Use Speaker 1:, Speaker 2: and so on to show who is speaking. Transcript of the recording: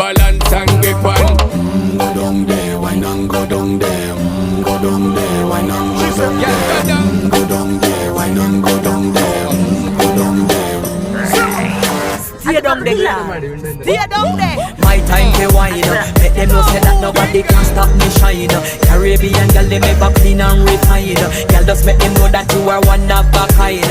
Speaker 1: balance and get one.
Speaker 2: Go down there, wine and go down there. Go down there, wine and go down there. Go down there, wine and go down there. Go down there.
Speaker 3: Stay down there, stay down there.
Speaker 4: My time to wine. Make them know say that nobody can stop me shine. Caribbean girl, they make up clean and refine. Girl, just make them know that you are one of a kind.